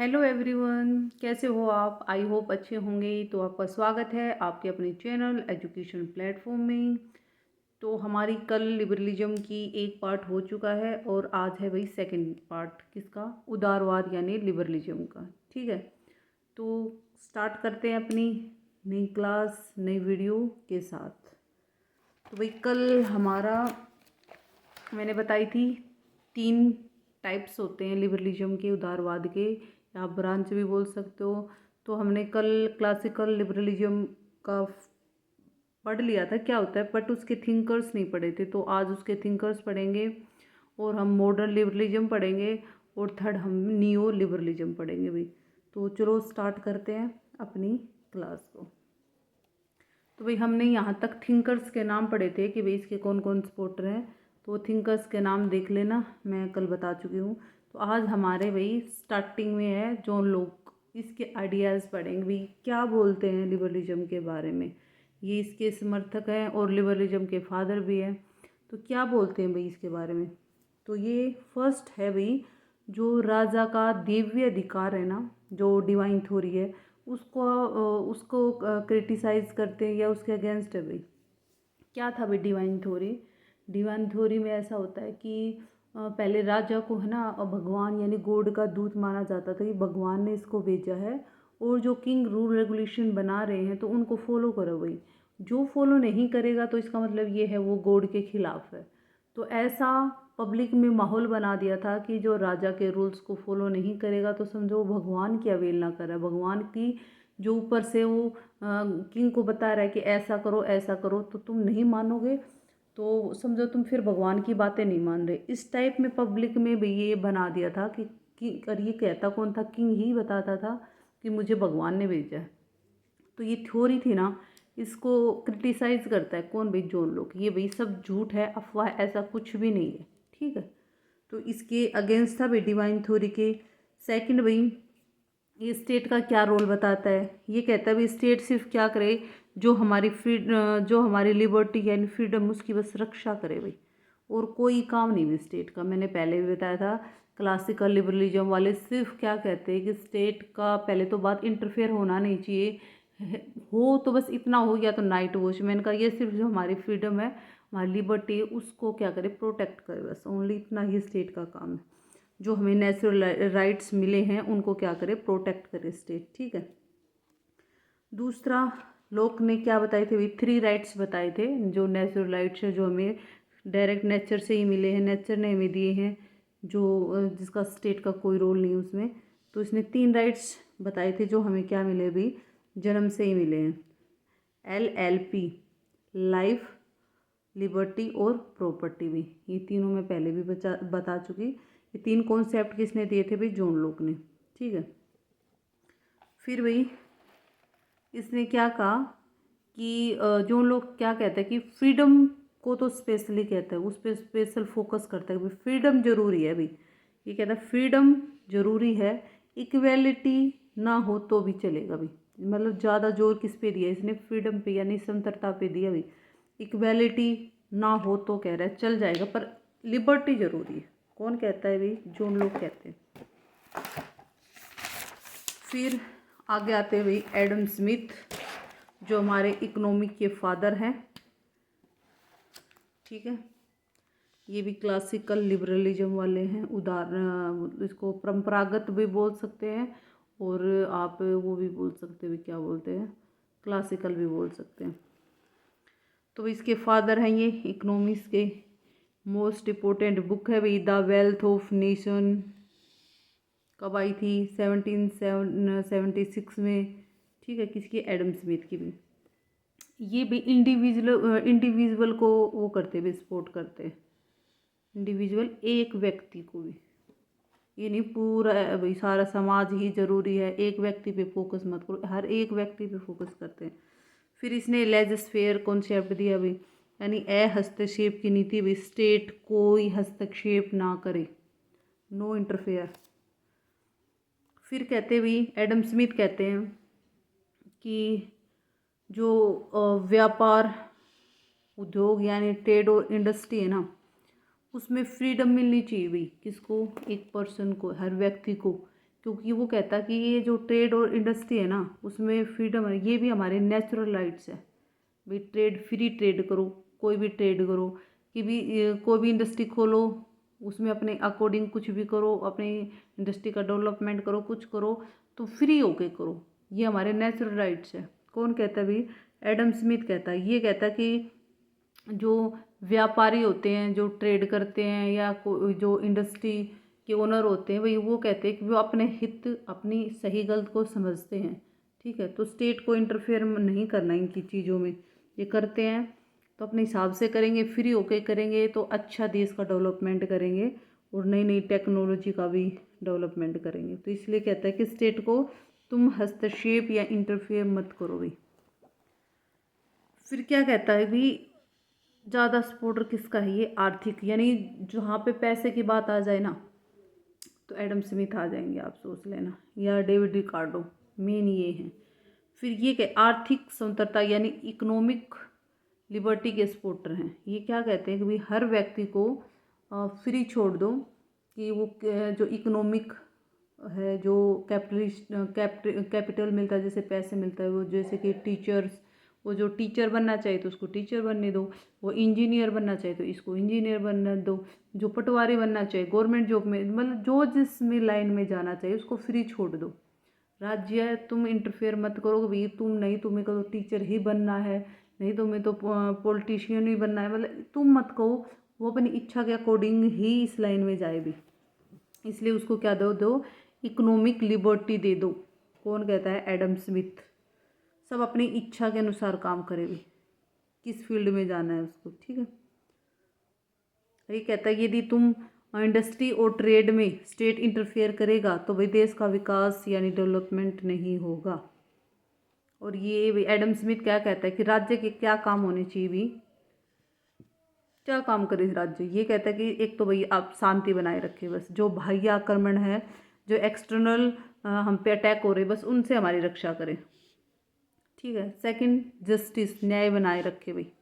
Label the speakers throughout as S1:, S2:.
S1: Hello everyone, कैसे हो आप? आई होप अच्छे होंगे। तो आपका स्वागत है आपके अपने चैनल एजुकेशन प्लेटफॉर्म में। तो हमारी कल लिबरलिज्म की एक पार्ट हो चुका है और आज है वही सेकंड पार्ट, किसका? उदारवाद यानी लिबरलिज्म का। ठीक है, तो स्टार्ट करते हैं अपनी नई क्लास नई वीडियो के साथ। तो भाई कल हमारा मैंने बताई थी 3 टाइप्स होते हैं लिबरलिज्म के, उदारवाद के, या आप ब्रांच भी बोल सकते हो। तो हमने कल क्लासिकल लिबरलिज्म का पढ़ लिया था क्या होता है, बट उसके थिंकर्स नहीं पढ़े थे। तो आज उसके थिंकर्स पढ़ेंगे और हम मॉडर्न लिबरलिज्म पढ़ेंगे और थर्ड हम नियो लिबरलिज्म पढ़ेंगे भाई। तो चलो स्टार्ट करते हैं अपनी क्लास को। तो भाई हमने यहाँ तक थिंकर्स के नाम पढ़े थे कि भाई इसके कौन कौन सपोर्टर हैं। तो थिंकर्स के नाम देख लेना, मैं कल बता चुकी हूँ। तो आज हमारे भाई स्टार्टिंग में है जॉन लोक। इसके आइडियाज़ पढ़ेंगे भाई, क्या बोलते हैं लिबरलिज्म के बारे में। ये इसके समर्थक हैं और लिबरलिज्म के फादर भी हैं। तो क्या बोलते हैं भाई इसके बारे में। तो ये फर्स्ट है भाई, जो राजा का दिव्य अधिकार है ना, जो डिवाइन थ्योरी है, उसको क्रिटिसाइज़ करते हैं या उसके अगेंस्ट है भाई। क्या था भाई डिवाइन थ्योरी? डिवाइन थ्योरी में ऐसा होता है कि पहले राजा को है ना भगवान यानी गॉड का दूत माना जाता था कि भगवान ने इसको भेजा है और जो किंग रूल रेगुलेशन बना रहे हैं तो उनको फॉलो करो भाई। जो फॉलो नहीं करेगा तो इसका मतलब ये है वो गॉड के खिलाफ है। तो ऐसा पब्लिक में माहौल बना दिया था कि जो राजा के रूल्स को फॉलो नहीं करेगा तो समझो वो भगवान की अवहेलना कर रहा है। भगवान की जो ऊपर से वो किंग को बता रहा है कि ऐसा करो तो तुम नहीं मानोगे, तो समझो तुम फिर भगवान की बातें नहीं मान रहे। इस टाइप में पब्लिक में भी ये बना दिया था कि और ये कहता कौन था? किंग ही बताता था कि मुझे भगवान ने भेजा है। तो ये थ्योरी थी ना, इसको क्रिटिसाइज करता है कौन भाई? जॉन लोक। ये भाई सब झूठ है, अफवाह, ऐसा कुछ भी नहीं है। ठीक है, तो इसके अगेंस्ट था भाई डिवाइन थ्योरी के। सेकंड भाई, ये स्टेट का क्या रोल बताता है। ये कहता है भाई स्टेट सिर्फ क्या करे, जो हमारी लिबर्टी यानी फ्रीडम उसकी बस रक्षा करे भाई, और कोई काम नहीं भी स्टेट का। मैंने पहले भी बताया था क्लासिकल लिबरलिज्म वाले सिर्फ क्या कहते हैं कि स्टेट का पहले तो बात इंटरफेयर होना नहीं चाहिए, हो तो बस इतना हो गया तो नाइट वॉचमैन का। ये सिर्फ जो हमारी फ्रीडम है, हमारी लिबर्टी है, उसको क्या करे, प्रोटेक्ट करे, बस ओनली इतना ही स्टेट का काम है। जो हमें नेचुरल राइट्स मिले हैं उनको क्या करे, प्रोटेक्ट करे स्टेट। ठीक है, दूसरा लोक ने क्या बताए थे भाई? 3 राइट्स बताए थे जो नेचुरल राइट्स है, जो हमें डायरेक्ट नेचर से ही मिले हैं, नेचर ने हमें दिए हैं, जो जिसका स्टेट का कोई रोल नहीं उसमें। तो इसने 3 राइट्स बताए थे जो हमें क्या मिले भाई, जन्म से ही मिले हैं। LLP, लाइफ, लिबर्टी और प्रॉपर्टी भी। ये तीनों मैं पहले भी बता चुकी। ये 3 कॉन्सेप्ट किसने दिए थे भाई? जॉन लोक ने। ठीक है, फिर भाई इसने क्या कहा कि जॉन लोक क्या कहता है कि फ्रीडम को तो स्पेशली कहता है, उस पर स्पेशल फोकस करता है कि फ्रीडम जरूरी है भाई। ये कहता है फ्रीडम जरूरी है, इक्वेलिटी ना हो तो भी चलेगा भाई। मतलब ज़्यादा जोर किस पे दिया इसने? फ्रीडम पे यानी स्वतंत्रता पे दिया भाई। इक्वेलिटी ना हो तो कह रहा है चल जाएगा, पर लिबर्टी जरूरी है। कौन कहता है भाई? जॉन लोक कहते हैं। फिर आगे आते हैं भाई एडम स्मिथ, जो हमारे इकोनॉमिक के फादर हैं। ठीक है, ये भी क्लासिकल लिबरलिज्म वाले हैं। इसको परंपरागत भी बोल सकते हैं और आप वो भी बोल सकते हैं, क्या बोलते हैं, क्लासिकल भी बोल सकते हैं। तो इसके फादर हैं ये इकोनॉमिक्स के। मोस्ट इम्पोर्टेंट बुक है भाई द वेल्थ ऑफ नेशन। कब आई थी? 1776 में। ठीक है, किसकी? एडम स्मिथ की भी। ये भी इंडिविजुअल को वो करते भी, सपोर्ट करते हैं। इंडिविजुअल, एक व्यक्ति को भी, ये नहीं पूरा भाई सारा समाज ही जरूरी है, एक व्यक्ति पे फोकस मत करो, हर एक व्यक्ति पे फोकस करते हैं। फिर इसने लेजिस्फेयर कॉन्सेप्ट दिया भाई, यानी हस्तक्षेप की नीति भाई, स्टेट कोई हस्तक्षेप ना करे, नो इंटरफेयर। फिर कहते भी एडम स्मिथ कहते हैं कि जो व्यापार उद्योग यानी ट्रेड और इंडस्ट्री है ना, उसमें फ्रीडम मिलनी चाहिए भाई। किसको? एक पर्सन को, हर व्यक्ति को, क्योंकि वो कहता कि ये जो ट्रेड और इंडस्ट्री है ना, उसमें फ्रीडम है, ये भी हमारे नेचुरल राइट्स है। भाई ट्रेड, फ्री ट्रेड करो, कोई भी ट्रेड करो, कि भी कोई भी इंडस्ट्री खोलो, उसमें अपने अकॉर्डिंग कुछ भी करो, अपनी इंडस्ट्री का डेवलपमेंट करो, कुछ करो तो फ्री होके करो, ये हमारे नेचुरल राइट्स है। कौन कहता है भाई? एडम स्मिथ कहता है। ये कहता है कि जो व्यापारी होते हैं, जो ट्रेड करते हैं, या जो इंडस्ट्री के ओनर होते हैं, भाई वो कहते हैं कि वो अपने हित, अपनी सही गलत को समझते हैं। ठीक है, तो स्टेट को इंटरफेयर नहीं करना इनकी चीज़ों में। ये करते हैं तो अपने हिसाब से करेंगे, फ्री होके करेंगे तो अच्छा देश का डेवलपमेंट करेंगे और नई नई टेक्नोलॉजी का भी डेवलपमेंट करेंगे। तो इसलिए कहता है कि स्टेट को तुम हस्तक्षेप या इंटरफेयर मत करो भाई। फिर क्या कहता है भी? ज़्यादा सपोर्टर किसका है? ये आर्थिक, यानी जहाँ पे पैसे की बात आ जाए ना, तो एडम स्मिथ आ जाएंगे, आप सोच लेना, या डेविड रिकार्डो, मेन ये हैं। फिर ये क्या? आर्थिक स्वतंत्रता यानी इकोनॉमिक लिबर्टी के सपोर्टर हैं। ये क्या कहते हैं कि भाई हर व्यक्ति को फ्री छोड़ दो, कि वो जो इकोनॉमिक है, जो कैपिटल मिलता है, जैसे पैसे मिलता है, वो जैसे कि टीचर्स, वो जो टीचर बनना चाहिए तो उसको टीचर बनने दो, वो इंजीनियर बनना चाहिए तो इसको इंजीनियर बनने दो, जो पटवारी बनना चाहिए गवर्नमेंट जॉब में, मतलब जो जिस में लाइन में जाना चाहिए उसको फ्री छोड़ दो। राज्य तुम इंटरफेयर मत करो कि भाई तुम नहीं, तुम्हें तो टीचर ही बनना है, नहीं तुम्हें तो पॉलिटिशियन ही बनना है, मतलब तुम मत कहो, वो अपनी इच्छा के अकॉर्डिंग ही इस लाइन में जाए भी। इसलिए उसको क्या दो इकोनॉमिक लिबर्टी दे दो। कौन कहता है? Adam Smith. सब अपनी इच्छा के अनुसार काम करे भी, किस फील्ड में जाना है उसको। ठीक है, ये कहता है यदि तुम इंडस्ट्री और ट्रेड में स्टेट इंटरफेयर करेगा तो भाई देश का विकास यानी डेवलपमेंट नहीं होगा। और ये भाई एडम स्मिथ क्या कहता है कि राज्य के क्या काम होने चाहिए भी? क्या काम करे राज्य? ये कहता है कि एक तो भाई आप शांति बनाए रखे, बस जो बाह्य आक्रमण है, जो एक्सटर्नल हम पे अटैक हो रहे, बस उनसे हमारी रक्षा करें। ठीक है। सेकंड, जस्टिस, न्याय बनाए रखे भाई।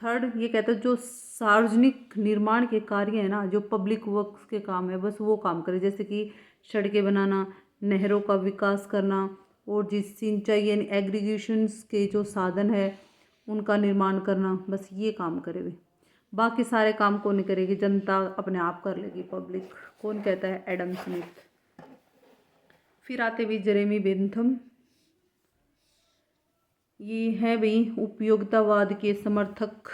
S1: थर्ड, ये कहता है जो सार्वजनिक निर्माण के कार्य है ना, जो पब्लिक वर्क्स के काम है, बस वो काम करे, जैसे कि सड़कें बनाना, नहरों का विकास करना, और जिस सिंचाई यानी एग्रीगेशंस के जो साधन है उनका निर्माण करना, बस ये काम करे भाई। बाकी सारे काम कौन नहीं करेगी? जनता अपने आप कर लेगी, पब्लिक। कौन कहता है? Adam Smith. फिर आते भी जेरेमी बेंथम। ये है भाई उपयोगितावाद के समर्थक।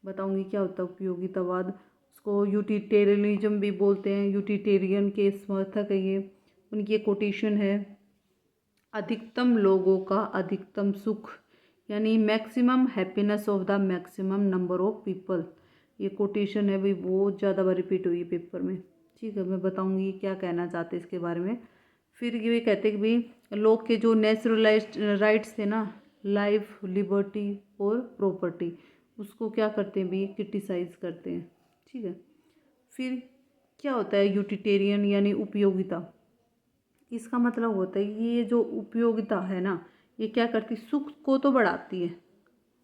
S1: बताऊंगी क्या होता है उपयोगितावाद। उसको यूटिटेरियनिज्म भी बोलते हैं, यूटिटेरियन के समर्थक है ये। उनकी एक कोटेशन है, अधिकतम लोगों का अधिकतम सुख, यानी maximum happiness of the maximum number of people. ये कोटेशन है भाई, बहुत ज़्यादा बार रिपीट हुई है पेपर में। ठीक है, मैं बताऊंगी क्या कहना चाहते हैं इसके बारे में। फिर ये कहते हैं कि भाई लोग के जो नेचुरलाइज्ड राइट्स थे ना, लाइफ, लिबर्टी और प्रॉपर्टी, उसको क्या करते हैं भाई? क्रिटिसाइज करते हैं। ठीक है। फिर क्या होता है यूटिटेरियन यानी उपयोगिता? इसका मतलब होता है ये जो उपयोगिता है ना, ये क्या करती? सुख को तो बढ़ाती है,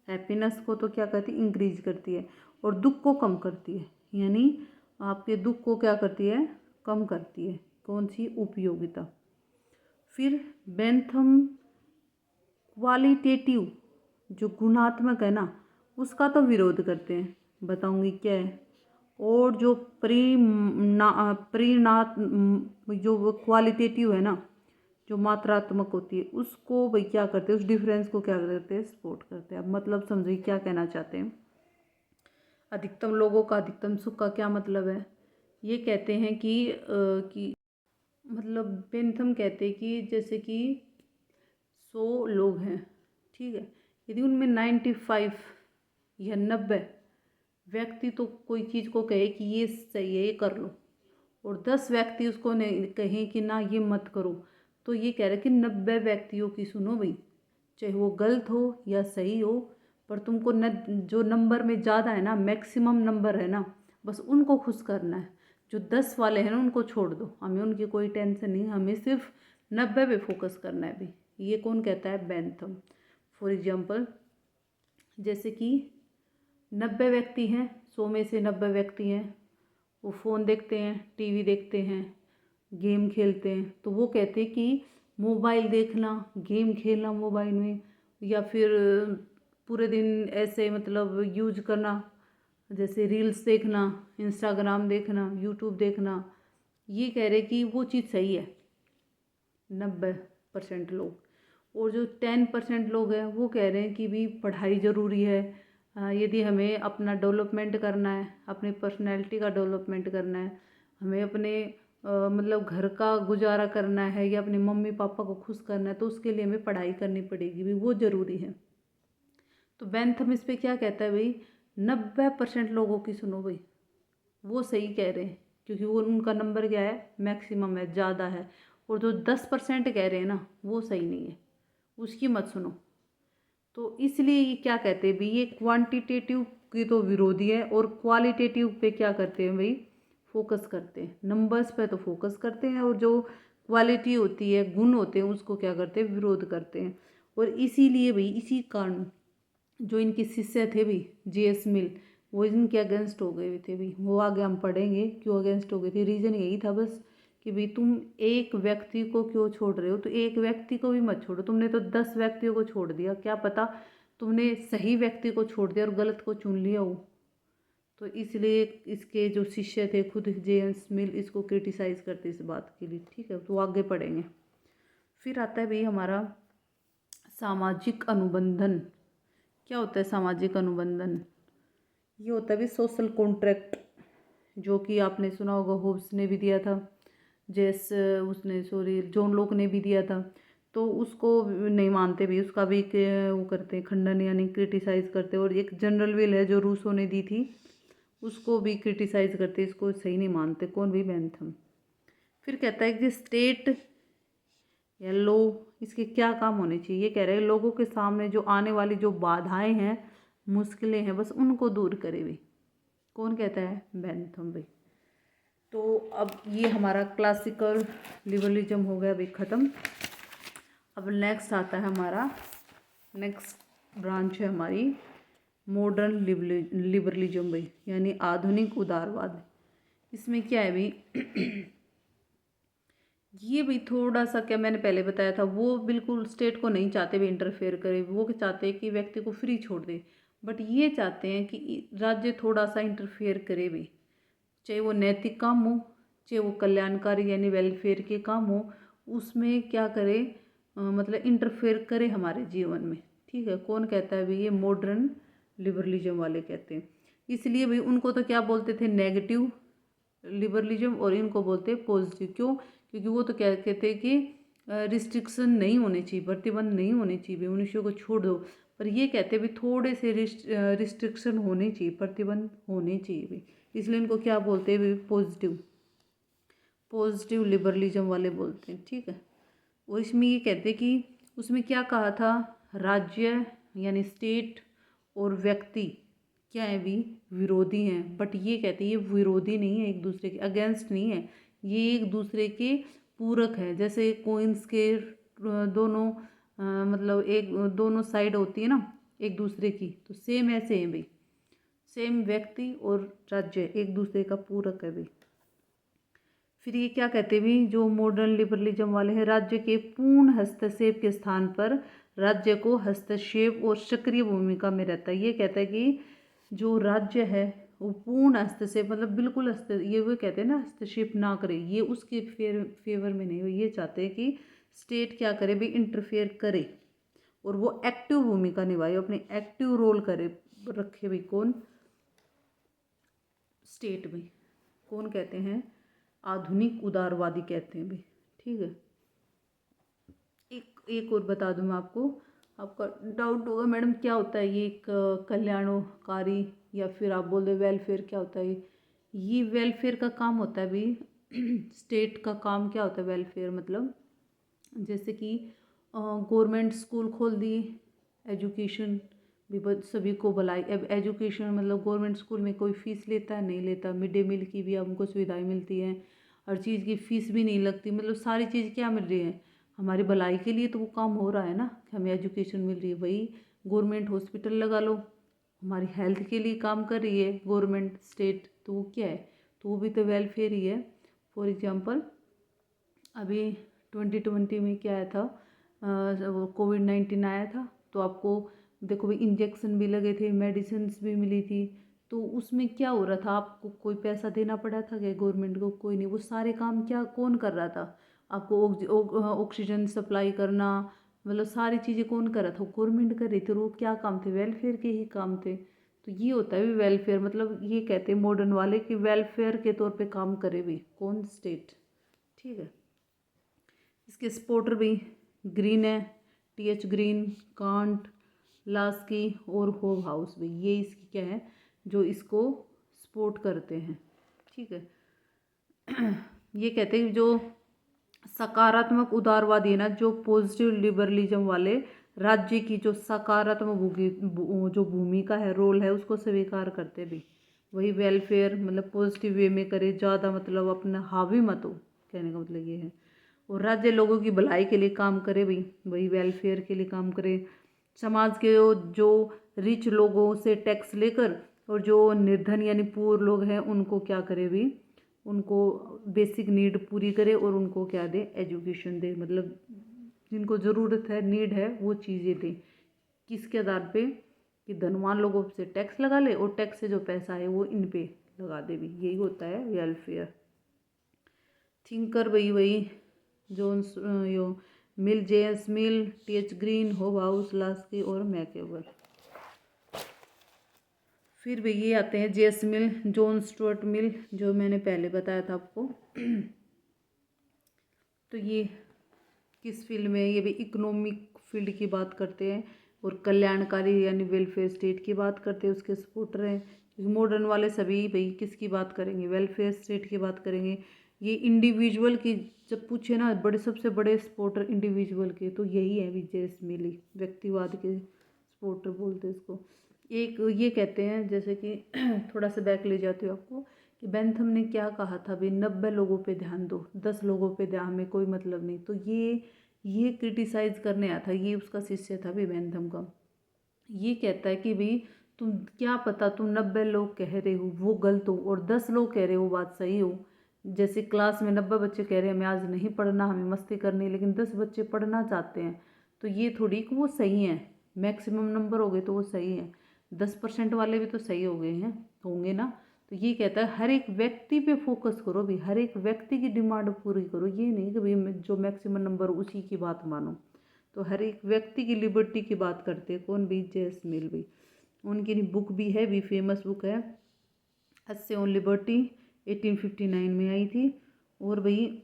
S1: हैप्पीनेस को तो क्या करती? इंक्रीज करती है, और दुख को कम करती है, यानी आपके दुख को क्या करती है? कम करती है। कौन सी? उपयोगिता। फिर बेंथम क्वालिटेटिव, जो गुणात्मक है ना, उसका तो विरोध करते हैं। बताऊंगी क्या है। और जो परिणात जो क्वालिटेटिव है ना, जो मात्रात्मक होती है, उसको भाई क्या करते हैं? उस डिफरेंस को क्या करते हैं? सपोर्ट करते हैं। अब मतलब समझिए क्या कहना चाहते हैं। अधिकतम लोगों का अधिकतम सुख का क्या मतलब है? ये कहते हैं कि मतलब बेंथम कहते हैं कि जैसे कि 100 लोग हैं, ठीक है, यदि उनमें 95 या 90 व्यक्ति तो कोई चीज़ को कहे कि ये सही है, ये कर लो, और 10 व्यक्ति उसको नहीं कहें कि ना ये मत करो, तो ये कह रहे कि 90 व्यक्तियों की सुनो भाई, चाहे वो गलत हो या सही हो, पर तुमको जो नंबर में ज़्यादा है ना, मैक्सिमम नंबर है ना, बस उनको खुश करना है। जो 10 वाले हैं ना उनको छोड़ दो, हमें उनकी कोई टेंशन नहीं, हमें सिर्फ 90 पे फोकस करना है भाई। ये कौन कहता है? बेंथम। फॉर एग्जाम्पल, जैसे कि 90 व्यक्ति हैं, 100 में से 90 व्यक्ति हैं, वो फ़ोन देखते हैं, टीवी देखते हैं, गेम खेलते हैं। तो वो कहते हैं कि मोबाइल देखना, गेम खेलना मोबाइल में, या फिर पूरे दिन ऐसे मतलब यूज करना, जैसे रील्स देखना, इंस्टाग्राम देखना, यूट्यूब देखना, ये कह रहे कि वो चीज़ सही है 90% लोग। और जो 10% लोग हैं वो कह रहे हैं कि भी पढ़ाई ज़रूरी है। यदि हमें अपना डेवलपमेंट करना है, अपनी पर्सनैलिटी का डेवलपमेंट करना है, हमें अपने मतलब घर का गुजारा करना है या अपने मम्मी पापा को खुश करना है, तो उसके लिए हमें पढ़ाई करनी पड़ेगी भी, वो ज़रूरी है। तो बेंथम इस पे क्या कहता है भाई, 90% लोगों की सुनो भाई, वो सही कह रहे हैं, क्योंकि वो उनका नंबर क्या है, मैक्सिमम है, ज़्यादा है। और जो 10% कह रहे हैं ना, वो सही नहीं है, उसकी मत सुनो। तो इसलिए ये क्या कहते हैं भाई, ये क्वांटिटेटिव की तो विरोधी है, और क्वालिटेटिव पे क्या करते हैं भाई, फोकस करते हैं। नंबर्स पे तो फोकस करते हैं, और जो क्वालिटी होती है, गुण होते हैं, उसको क्या करते हैं, विरोध करते हैं। और इसीलिए भाई, इसी कारण जो इनके शिष्य थे भी, जेएस मिल, वो इनके अगेंस्ट हो गए थे भी। वो आगे हम पढ़ेंगे क्यों अगेंस्ट हो गए थे। रीज़न यही था बस कि भाई तुम एक व्यक्ति को क्यों छोड़ रहे हो, तो एक व्यक्ति को भी मत छोड़ो। तुमने तो 10 व्यक्तियों को छोड़ दिया, क्या पता तुमने सही व्यक्ति को छोड़ दिया और गलत को चुन लिया हो। तो इसलिए इसके जो शिष्य थे, खुद जेम्स मिल, इसको क्रिटिसाइज़ करते इस बात के लिए। ठीक है, तो आगे पढ़ेंगे। फिर आता है भाई हमारा सामाजिक अनुबंधन। क्या होता है सामाजिक अनुबंधन? ये होता है भी सोशल कॉन्ट्रैक्ट, जो कि आपने सुना होगा, होब्स ने भी दिया था, जैसे उसने सॉरी जॉन लॉक ने भी दिया था। तो उसको नहीं मानते भी, उसका भी वो करते हैं खंडन, यानी क्रिटिसाइज़ करते हैं। और एक जनरल विल है जो रूसो ने दी थी, उसको भी क्रिटिसाइज़ करते, इसको सही नहीं मानते। कौन भी, बेंथम। फिर कहता है कि स्टेट या लॉ, इसके क्या काम होने चाहिए। ये कह रहे हैं लोगों के सामने जो आने वाली जो बाधाएं हैं, मुश्किलें हैं, बस उनको दूर करे भी। कौन कहता है, बेंथम भाई। तो अब ये हमारा क्लासिकल लिबरलिज्म हो गया अभी ख़त्म। अब नेक्स्ट आता है हमारा, नेक्स्ट ब्रांच है हमारी मॉडर्न लिबरलिज्म भाई, यानी आधुनिक उदारवाद। इसमें क्या है भाई ये भी थोड़ा सा, क्या मैंने पहले बताया था, वो बिल्कुल स्टेट को नहीं चाहते भी इंटरफेयर करे। वो चाहते हैं कि व्यक्ति को फ्री छोड़ दे, बट ये चाहते हैं कि राज्य थोड़ा सा इंटरफेयर करे भी, चाहे वो नैतिक काम हो, चाहे वो कल्याणकारी यानी वेलफेयर के काम हो, उसमें क्या करे, मतलब इंटरफेयर करे हमारे जीवन में। ठीक है, कौन कहता है भाई, ये मॉडर्न लिबरलिज्म वाले कहते हैं। इसलिए भाई उनको तो क्या बोलते थे, नेगेटिव लिबरलिज्म, और इनको बोलते हैं पॉजिटिव। क्यों? क्योंकि वो तो क्या कहते हैं कि रिस्ट्रिक्शन नहीं होने चाहिए, प्रतिबंध नहीं होने चाहिए, मनुष्यों को छोड़ दो। पर ये कहते हैं भी थोड़े से रिस्ट्रिक्शन होने चाहिए, प्रतिबंध होने चाहिए भी, इसलिए इनको क्या बोलते हैं भी, पॉजिटिव, पॉजिटिव लिबरलिज्म वाले बोलते हैं। ठीक है, और इसमें ये कहते हैं कि उसमें क्या कहा था, राज्य यानी स्टेट और व्यक्ति क्या है भी, विरोधी हैं। बट ये कहते हैं ये विरोधी नहीं है, एक दूसरे के अगेंस्ट नहीं है, ये एक दूसरे के पूरक है। जैसे कोइंस के दोनों मतलब एक दोनों साइड होती है ना एक दूसरे की, तो सेम ऐसे हैं भाई, सेम व्यक्ति और राज्य एक दूसरे का पूरक है भाई। फिर ये क्या कहते हैं भी, जो मॉडर्न लिबरलिज्म वाले हैं, राज्य के पूर्ण हस्तक्षेप के स्थान पर राज्य को हस्तक्षेप और सक्रिय भूमिका में रहता है। ये कहता है कि जो राज्य है वो पूर्ण हस्तक्षेप, मतलब बिल्कुल ये वो कहते हैं ना, हस्तक्षेप ना करे, ये उसके फेवर में नहीं हो। ये चाहते हैं कि स्टेट क्या करे भी, इंटरफेयर करे, और वो एक्टिव भूमिका निभाए, अपनी एक्टिव रोल करे, रखे भी। कौन? स्टेट में। कौन कहते हैं, आधुनिक उदारवादी कहते हैं भाई। ठीक है, एक और बता दूं मैं आपको, आपका डाउट होगा मैडम क्या होता है ये, एक कल्याणकारी या फिर आप बोल दे वेलफेयर, क्या होता है ये वेलफेयर का काम होता है भाई। स्टेट का काम क्या होता है, वेलफेयर मतलब जैसे कि गवर्नमेंट स्कूल खोल दिए, एजुकेशन भी सभी को भलाई। अब एजुकेशन मतलब गवर्नमेंट स्कूल में कोई फ़ीस लेता है, नहीं लेता, मिड डे मील की भी हमको सुविधाएं मिलती हैं, हर चीज़ की फ़ीस भी नहीं लगती, मतलब सारी चीज़ क्या मिल रही है, हमारी भलाई के लिए तो वो काम हो रहा है ना, हमें एजुकेशन मिल रही है। वही गवर्नमेंट हॉस्पिटल लगा लो, हमारी हेल्थ के लिए काम कर रही है गवर्नमेंट, स्टेट, तो वो क्या है, तो वो भी तो वेलफेयर ही है। फॉर एग्जांपल अभी 2020 में क्या आया था, वो कोविड-19 आया था, तो आपको देखो भाई इंजेक्शन भी लगे थे, मेडिसिन्स भी मिली थी। तो उसमें क्या हो रहा था, आपको कोई पैसा देना पड़ा था क्या गवर्नमेंट को? कोई नहीं। वो सारे काम क्या कौन कर रहा था? आपको ऑक्सीजन सप्लाई करना, मतलब सारी चीज़ें कौन कर रहा था? गवर्नमेंट कर रही थी। और वो क्या काम थे? वेलफेयर के ही काम थे। तो ये होता है भी वेलफेयर, मतलब ये कहते हैं मॉडर्न वाले कि वेलफेयर के तौर पे काम करे भी कौन? स्टेट। ठीक है। इसके सपोर्टर भी ग्रीन है, टीएच ग्रीन, कांट, लास्की और होव हाउस भी, ये इसकी क्या है जो इसको सपोर्ट करते हैं। ठीक है। ये कहते हैं जो सकारात्मक उदारवादी है ना, जो पॉजिटिव लिबरलिज्म वाले राज्य की जो सकारात्मक जो भूमिका है, रोल है, उसको स्वीकार करते भी। वही वेलफेयर मतलब पॉजिटिव वे में करे, ज़्यादा मतलब अपना हावी मत हो, कहने का मतलब ये है। और राज्य लोगों की भलाई के लिए काम करे भी, वही वेलफेयर के लिए काम करे। समाज के जो रिच लोगों से टैक्स लेकर और जो निर्धन यानी पुअर लोग हैं उनको क्या करे भी, उनको बेसिक नीड पूरी करे और उनको क्या दे? एजुकेशन दे, मतलब जिनको ज़रूरत है, नीड है, वो चीज़ें दे। किसके आधार पे? कि धनवान लोगों से टैक्स लगा ले और टैक्स से जो पैसा है वो इन पे लगा दे भी, यही होता है वेलफेयर। थिंकर वही जोन्स, यो मिल, जेम्स मिल, टीएच ग्रीन, होव हाउस, लास्की और मैकेवर। फिर भी ये आते हैं जेएस मिल, जॉन स्टुअर्ट मिल, जो मैंने पहले बताया था आपको। तो ये किस फील्ड में? ये भी इकोनॉमिक फील्ड की बात करते हैं और कल्याणकारी यानी वेलफेयर स्टेट की बात करते हैं, उसके सपोर्टर हैं। मॉडर्न वाले सभी भाई किसकी बात करेंगे? वेलफेयर स्टेट की बात करेंगे। ये इंडिविजुअल की जब पूछे ना, बड़े सबसे बड़े सपोर्टर इंडिविजुअल के, तो यही है विजय मिली, व्यक्तिवाद के सपोर्टर बोलते हैं इसको। एक ये कहते हैं जैसे कि थोड़ा सा बैक ले जाते हो आपको, कि बेंथम ने क्या कहा था भी, 90 लोगों पे ध्यान दो, 10 लोगों पे ध्यान में कोई मतलब नहीं। तो ये क्रिटिसाइज करने आया था, ये उसका शिष्य था भी बेंथम का। ये कहता है कि भाई तुम क्या पता, तुम 90 लोग कह रहे हो वो गलत हो और 10 लोग कह रहे हो बात सही हो। जैसे क्लास में 90 बच्चे कह रहे हैं हमें आज नहीं पढ़ना, हमें मस्ती करनी, लेकिन 10 बच्चे पढ़ना चाहते हैं, तो ये थोड़ी कि वो सही है। मैक्सिमम नंबर हो गए तो वो सही है, 10% वाले भी तो सही हो गए हैं, होंगे ना। तो ये कहता है हर एक व्यक्ति पे फोकस करो भी, हर एक व्यक्ति की डिमांड पूरी करो, ये नहीं कि भाई जो मैक्सिमम नंबर उसी की बात मानो। तो हर एक व्यक्ति की लिबर्टी की बात करते हैं कौन भी? जेम्स मिल भी। उनकी बुक भी है भी, फेमस बुक है हद ऑन लिबर्टी, 1859 में आई थी। और भाई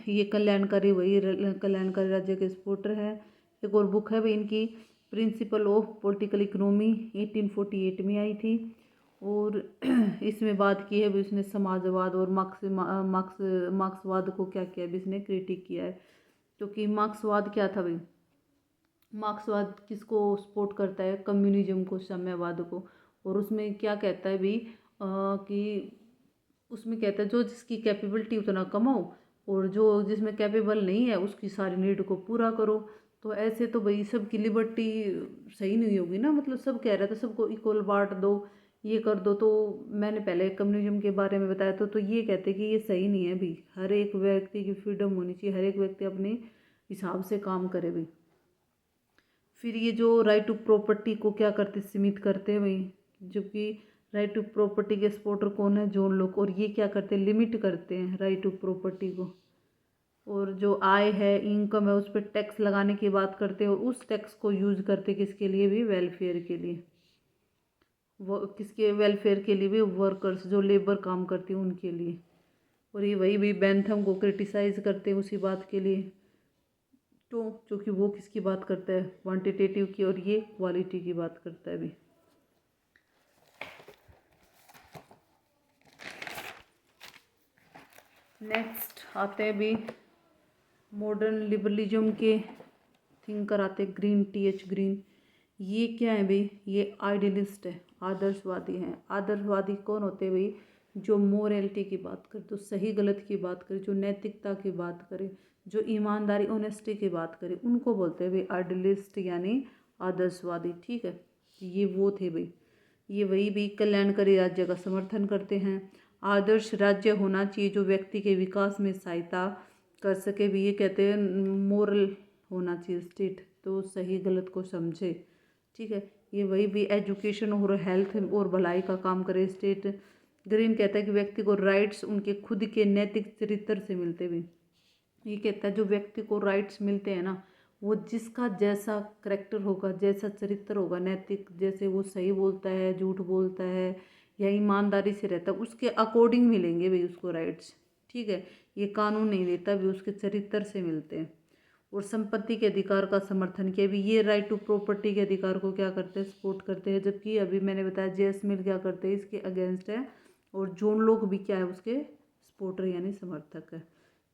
S1: ये कल्याणकारी, वही कल्याणकारी राज्य के सपोर्टर है। एक और बुक है भाई इनकी, प्रिंसिपल ऑफ पॉलिटिकल इकोनॉमी, 1848 में आई थी। और इसमें बात की है भी उसने समाजवाद और मार्क्सवाद को क्या किया भी, इसने क्रिटिक किया है। क्योंकि मार्क्सवाद क्या था भाई, मार्क्सवाद किसको सपोर्ट करता है? कम्युनिज्म को, साम्यवाद को। और उसमें क्या कहता है भी कि उसमें कहता है जो जिसकी कैपेबिलिटी उतना कमाओ और जो जिसमें कैपेबल नहीं है उसकी सारी नीड को पूरा करो। तो ऐसे तो भाई सबकी लिबर्टी सही नहीं होगी ना, मतलब सब कह रहे थे सबको इक्वल बांट दो, ये कर दो। तो मैंने पहले कम्युनिज्म के बारे में बताया तो ये कहते कि ये सही नहीं है भी, हर एक व्यक्ति की फ्रीडम होनी चाहिए, हर एक व्यक्ति अपने हिसाब से काम करे भी। फिर ये जो राइट टू प्रॉपर्टी को क्या करते? सीमित करते हैं भाई, जबकि राइट टू प्रॉपर्टी के सपोर्टर कौन है? जॉन लोक। और ये क्या करते हैं? लिमिट करते हैं राइट टू प्रॉपर्टी को। और जो आय है, इनकम है, उस पर टैक्स लगाने की बात करते हैं और उस टैक्स को यूज करते किसके लिए भी? वेलफेयर के लिए। वो किसके वेलफेयर के लिए भी? वर्कर्स जो लेबर काम करती हैं उनके लिए। और ये वही भी बेंथम को क्रिटिसाइज करते हैं उसी बात के लिए। तो क्योंकि वो किसकी बात करता है? क्वांटिटेटिव की, और ये क्वालिटी की बात करता है भी। नेक्स्ट आते हैं भी मॉडर्न लिबरलिज्म के थिंकर आते हैं ग्रीन, टीएच ग्रीन। ये क्या है भाई? ये आइडियलिस्ट है, आदर्शवादी हैं। आदर्शवादी कौन होते हैं भाई? जो मोरलिटी की बात करे, जो सही गलत की बात करे, जो नैतिकता की बात करे, जो ईमानदारी ऑनेस्टी की बात करे, उनको बोलते हैं भाई आइडियलिस्ट यानी आदर्शवादी। ठीक है, ये वो थे भाई। ये वही भी कल्याणकारी राज्य का समर्थन करते हैं, आदर्श राज्य होना चाहिए जो व्यक्ति के विकास में सहायता कर सके भी। ये कहते हैं मोरल होना चाहिए स्टेट, तो सही गलत को समझे। ठीक है, ये वही भी एजुकेशन और हेल्थ और भलाई का काम करे स्टेट। ग्रीन कहता है कि व्यक्ति को राइट्स उनके खुद के नैतिक चरित्र से मिलते भी। ये कहता है जो व्यक्ति को राइट्स मिलते हैं ना, वो जिसका जैसा करेक्टर होगा, जैसा चरित्र होगा नैतिक, जैसे वो सही बोलता है, झूठ बोलता है या ईमानदारी से रहता है, उसके अकॉर्डिंग मिलेंगे भाई उसको राइट्स। ठीक है, ये कानून नहीं देता भी, उसके चरित्र से मिलते हैं। और संपत्ति के अधिकार का समर्थन किया भी। ये राइट टू प्रॉपर्टी के अधिकार को क्या करते हैं, सपोर्ट करते हैं। जबकि अभी मैंने बताया जेएस मिल क्या करते हैं, इसके अगेंस्ट है। और जोन लोग भी क्या है, उसके सपोर्टर यानी समर्थक है।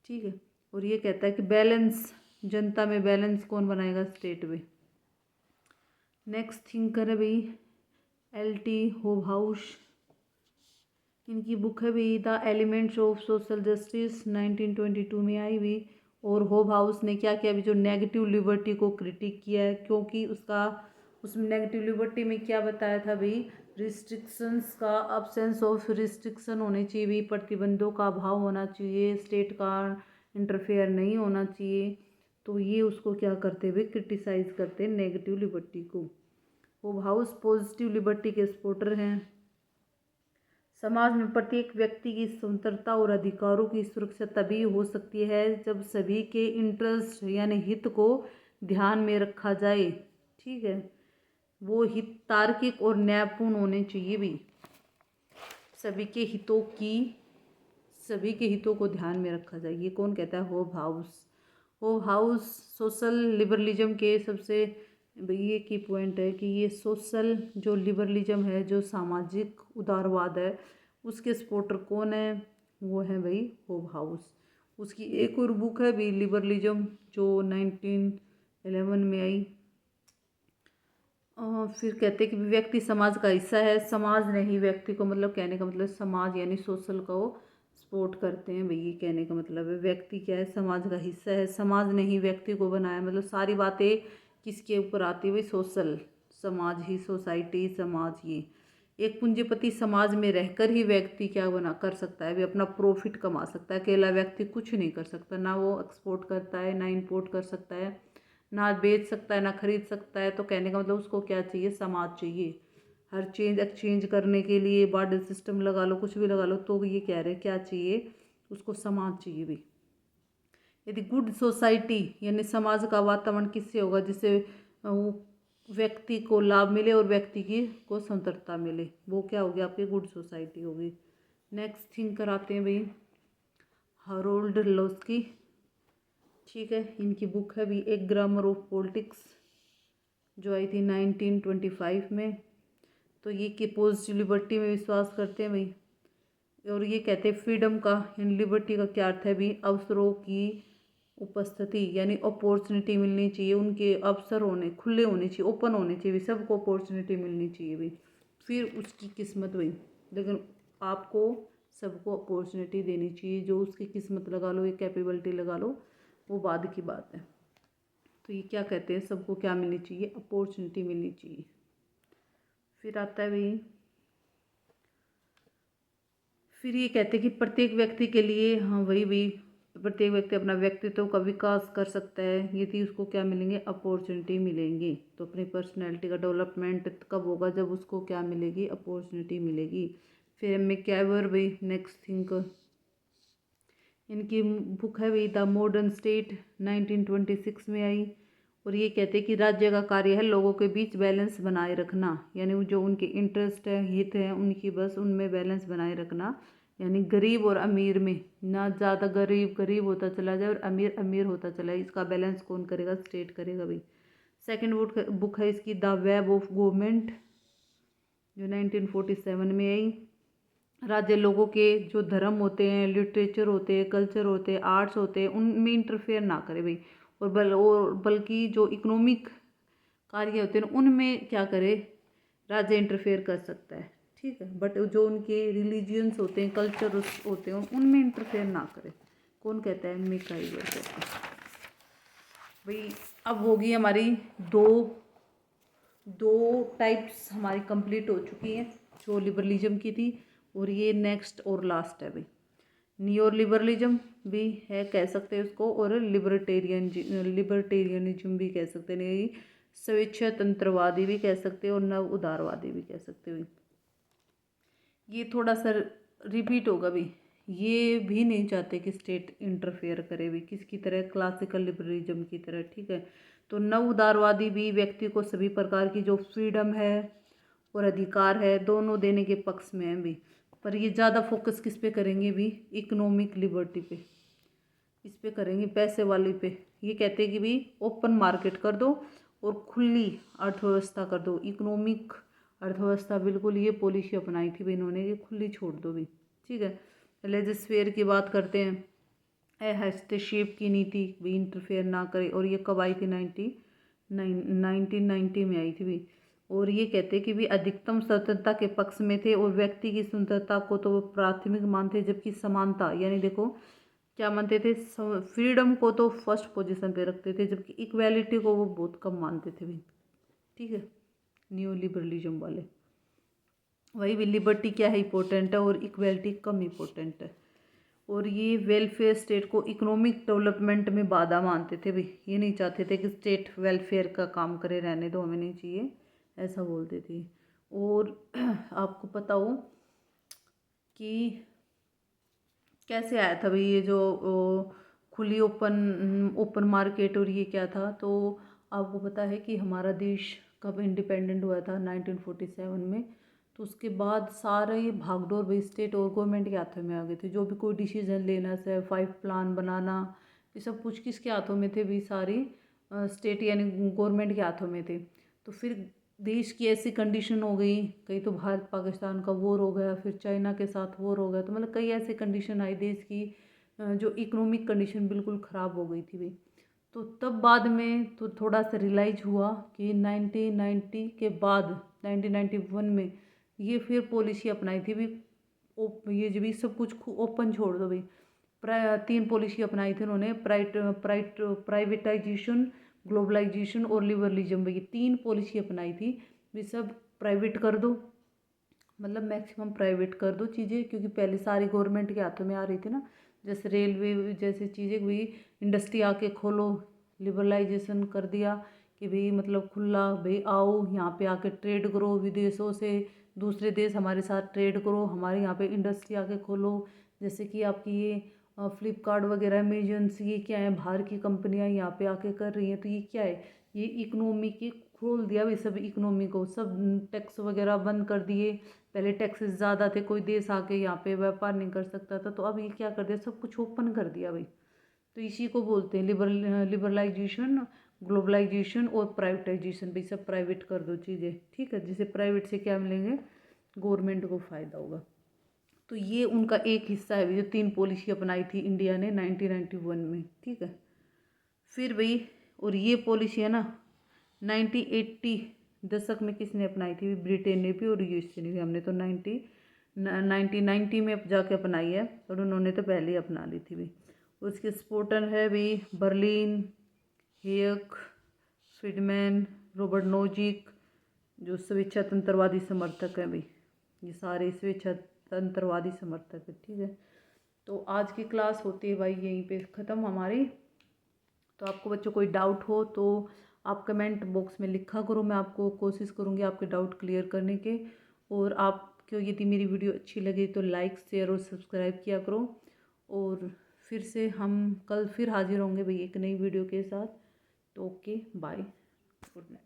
S1: ठीक है, और ये कहता है कि बैलेंस, जनता में बैलेंस कौन बनाएगा, स्टेट में। नेक्स्ट थिंकर है भाई एल.टी. होबहाउस। इनकी बुक है भाई the elements of social justice, 1922 में आई हुई। और होबहाउस ने क्या किया अभी, जो नेगेटिव लिबर्टी को क्रिटिक किया है, क्योंकि उसमें नेगेटिव लिबर्टी में क्या बताया था भाई, रिस्ट्रिक्शंस का अब्सेंस ऑफ रिस्ट्रिक्शन होने चाहिए भी, प्रतिबंधों का अभाव होना चाहिए, स्टेट का इंटरफेयर नहीं होना चाहिए। तो ये उसको क्या करते हुए क्रिटिसाइज करते हैं नेगेटिव लिबर्टी को। होबहाउस पॉजिटिव लिबर्टी के सपोर्टर हैं। समाज में प्रत्येक व्यक्ति की स्वतंत्रता और अधिकारों की सुरक्षा तभी हो सकती है जब सभी के इंटरेस्ट यानी हित को ध्यान में रखा जाए। ठीक है, वो हित तार्किक और न्यायपूर्ण होने चाहिए भी। सभी के हितों को ध्यान में रखा जाए। ये कौन कहता है, होबहाउस। होबहाउस सोशल लिबरलिज्म के सबसे ये की पॉइंट है कि ये सोशल जो लिबरलिज्म है, जो सामाजिक उदारवाद है, उसके सपोर्टर कौन है, वो है भाई होबहाउस। उसकी एक और बुक है भी लिबरलिज्म, जो 1911 में आई। फिर कहते हैं कि व्यक्ति समाज का हिस्सा है, समाज ने ही व्यक्ति को, मतलब कहने का मतलब समाज यानी सोशल को सपोर्ट करते हैं भाई। ये कहने का मतलब है व्यक्ति क्या है, समाज का हिस्सा है, समाज ने ही व्यक्ति को बनाया। मतलब सारी बातें किसके ऊपर आती है भाई, सोशल, समाज ही, सोसाइटी, समाज। ये एक पूंजीपति समाज में रहकर ही व्यक्ति क्या बना कर सकता है भी, अपना प्रॉफिट कमा सकता है। अकेला व्यक्ति कुछ नहीं कर सकता, ना वो एक्सपोर्ट करता है, ना इंपोर्ट कर सकता है, ना बेच सकता है, ना खरीद सकता है। तो कहने का मतलब उसको क्या चाहिए, समाज चाहिए। हर चीज़ एक्सचेंज करने के लिए बार्टर सिस्टम लगा लो, कुछ भी लगा लो, तो ये कह रहे हैं क्या चाहिए, उसको समाज चाहिए भी। यदि गुड सोसाइटी यानी समाज का वातावरण किससे होगा, जिससे वो व्यक्ति को लाभ मिले और व्यक्ति की को स्वतंत्रता मिले, वो क्या होगी, आपकी गुड सोसाइटी होगी। नेक्स्ट थिंक कराते हैं भाई हरोल्ड लॉस्की। ठीक है, इनकी बुक है भी एक ग्रामर ऑफ पॉलिटिक्स, जो आई थी 1925 में। तो ये कि पॉजिटिव लिबर्टी में विश्वास करते हैं भाई। और ये कहते हैं फ्रीडम का यानी लिबर्टी का क्या अर्थ है भी, अवसरों की उपस्थिति यानी अपॉर्चुनिटी मिलनी चाहिए, उनके अवसर होने खुले होने चाहिए, ओपन होने चाहिए, सबको अपॉर्चुनिटी मिलनी चाहिए भाई। फिर उसकी किस्मत भाई, लेकिन आपको सबको अपॉर्चुनिटी देनी चाहिए, जो उसकी किस्मत लगा लो, ये कैपेबिलिटी लगा लो, वो बाद की बात है। तो ये क्या कहते हैं, सबको क्या मिलनी चाहिए, अपॉर्चुनिटी मिलनी चाहिए। फिर आता है भाई, फिर ये कहते हैं कि प्रत्येक व्यक्ति के लिए, हाँ वही भी, प्रत्येक व्यक्ति अपना व्यक्तित्व का विकास कर सकता है यदि उसको क्या मिलेंगे, अपॉर्चुनिटी मिलेंगी। तो अपनी पर्सनैलिटी का डेवलपमेंट कब होगा, जब उसको क्या मिलेगी, अपॉर्चुनिटी मिलेगी। फिर मैक्यावर भाई नेक्स्ट थिंक, इनकी बुक है भाई द मॉडर्न स्टेट, 1926 में आई। और ये कहते हैं कि राज्य का कार्य है लोगों के बीच बैलेंस बनाए रखना, यानी जो उनके इंटरेस्ट है, हित है उनकी, बस उनमें बैलेंस बनाए रखना। यानी गरीब और अमीर में ना ज़्यादा गरीब गरीब होता चला जाए और अमीर अमीर होता चला जाए, इसका बैलेंस कौन करेगा, स्टेट करेगा भाई। सेकेंड बुक है इसकी द वेब ऑफ गवर्नमेंट, जो 1947 में आई। राज्य लोगों के जो धर्म होते हैं, लिटरेचर होते हैं, कल्चर होते हैं, आर्ट्स होते हैं, उनमें इंटरफेयर ना करे भाई। और बल्कि जो इकोनॉमिक कार्य होते हैं उनमें क्या करे, राज्य इंटरफेयर कर सकता है। ठीक है, बट जो उनके रिलीजियंस होते हैं, कल्चर होते हैं, उनमें इंटरफेयर ना करे। कौन कहता है, मैक्यावर कहता है भाई। अब होगी हमारी दो टाइप्स हमारी कंप्लीट हो चुकी हैं, जो लिबरलिज्म की थी। और ये नेक्स्ट और लास्ट है भाई। नियो लिबरलिज्म भी है, कह सकते हैं उसको, और लिबर्टेरियनिज्म भी कह सकते हैं, नहीं स्वेच्छा तंत्रवादी भी कह सकते हैं और नव उदारवादी भी कह सकते हैं। ये थोड़ा सा रिपीट होगा भी। ये भी नहीं चाहते कि स्टेट इंटरफेयर करे भी किसकी तरह, क्लासिकल लिबरलिज्म की तरह, ठीक है। तो नव उदारवादी भी व्यक्ति को सभी प्रकार की जो फ्रीडम है और अधिकार है दोनों देने के पक्ष में है भी, पर ये ज़्यादा फोकस किस पे करेंगे भी, इकोनॉमिक लिबर्टी पे, इस पे करेंगे, पैसे वाली पे। ये कहते हैं कि भी ओपन मार्केट कर दो और खुली अर्थव्यवस्था कर दो, इकोनॉमिक अर्थव्यवस्था, बिल्कुल ये पॉलिसी अपनाई थी भी इन्होंने, ये खुली छोड़ दो भी, ठीक है। लेजिस्फेयर की बात करते हैं, हस्तक्षेप की नीति भी, इंटरफेयर ना करे, और ये कब आई थी, 1990 में आई थी भी। और ये कहते हैं कि भी अधिकतम स्वतंत्रता के पक्ष में थे और व्यक्ति की स्वतंत्रता को तो वो प्राथमिक मानते, जबकि समानता यानी देखो क्या मानते थे, फ्रीडम को तो फर्स्ट पोजीशन पे रखते थे, जबकि इक्वालिटी को वो बहुत कम मानते थे भी, ठीक है। न्यू लिबरलिज्म वाले वही भी, लिबर्टी क्या है इम्पोर्टेंट है और इक्वालिटी कम इम्पोर्टेंट है। और ये वेलफेयर स्टेट को इकोनॉमिक डेवलपमेंट में बाधा मानते थे भाई, ये नहीं चाहते थे कि स्टेट वेलफेयर का काम करे, रहने दो, हमें नहीं चाहिए, ऐसा बोलते थे। और आपको पता हो कि कैसे आया था भाई ये जो खुली ओपन मार्केट, और ये क्या था, तो आपको पता है कि हमारा देश कब इंडिपेंडेंट हुआ था, 1947 में। तो उसके बाद सारे ये भागदौड़ भाई स्टेट और गवर्नमेंट के हाथों में आ गए थे, जो भी कोई डिसीजन लेना से 5 प्लान बनाना, ये सब कुछ किसके हाथों में थे भी, सारी स्टेट यानी गवर्नमेंट के हाथों में थे। तो फिर देश की ऐसी कंडीशन हो गई, कहीं तो भारत पाकिस्तान का वॉर हो गया, फिर चाइना के साथ वॉर हो गया, तो मतलब कई ऐसी कंडीशन आई देश की, जो इकोनॉमिक कंडीशन बिल्कुल ख़राब हो गई थी भाई। तो तब बाद में तो थोड़ा सा रियलाइज हुआ कि 1990 के बाद 1991 में ये फिर पॉलिसी अपनाई थी भी, ये जो भी सब कुछ ओपन छोड़ दो भाई। 3 पॉलिसी अपनाई थी उन्होंने, प्राइवेटाइजेशन, ग्लोबलाइजेशन और लिबरलिज्म, भाई 3 पॉलिसी अपनाई थी भी। सब प्राइवेट कर दो, मतलब मैक्सिमम प्राइवेट कर दो चीज़ें, क्योंकि पहले सारी गवर्नमेंट के हाथों में आ रही थी ना, जैसे रेलवे जैसी चीज़ें भी, इंडस्ट्री आके खोलो, लिबरलाइजेशन कर दिया कि भाई मतलब खुला, भाई आओ यहाँ पे आके ट्रेड करो, विदेशों से दूसरे देश हमारे साथ ट्रेड करो, हमारे यहाँ पे इंडस्ट्री आके खोलो। जैसे कि आपकी ये फ्लिपकार्ट वगैरह, अमेजन, ये क्या है, बाहर की कंपनियां यहाँ पे आके कर रही हैं, तो ये क्या है, ये इकोनॉमी की खोल दिया भाई, सब इकोनॉमी को, सब टैक्स वगैरह बंद कर दिए। पहले टैक्सेस ज़्यादा थे, कोई देश आके यहाँ पे व्यापार नहीं कर सकता था, तो अब ये क्या कर दिया, सब कुछ ओपन कर दिया भाई। तो इसी को बोलते हैं लिबरलाइजेशन, ग्लोबलाइजेशन और प्राइवेटाइजेशन, भाई सब प्राइवेट कर दो चीज़ें, ठीक है। जिसे प्राइवेट से क्या मिलेंगे, गवर्नमेंट को फ़ायदा होगा। तो ये उनका एक हिस्सा है जो 3 पॉलिसी अपनाई थी इंडिया ने 1991 में, ठीक है। फिर भाई, और ये पॉलिसी है ना 1980 दशक में किसने अपनाई थी, ब्रिटेन ने भी और यूएसए ने भी। हमने तो 1990 में जाके अपनाई है, और उन्होंने तो पहले ही अपना ली थी भाई। उसके सपोर्टर है भाई बर्लिन, हेयक, फ्रीडमैन, रॉबर्ट नोजिक, जो स्वेच्छा तंत्रवादी समर्थक हैं भाई, ये सारे स्वेच्छा तंत्रवादी समर्थक है, ठीक है। तो आज की क्लास होती है भाई यहीं पे ख़त्म हमारी। तो आपको बच्चों कोई डाउट हो तो आप कमेंट बॉक्स में लिखा करो, मैं आपको कोशिश करूँगी आपके डाउट क्लियर करने के। और आपको यदि मेरी वीडियो अच्छी लगे तो लाइक, शेयर और सब्सक्राइब किया करो। और फिर से हम कल फिर हाजिर होंगे भाई एक नई वीडियो के साथ। तो ओके, बाय, गुड नाइट।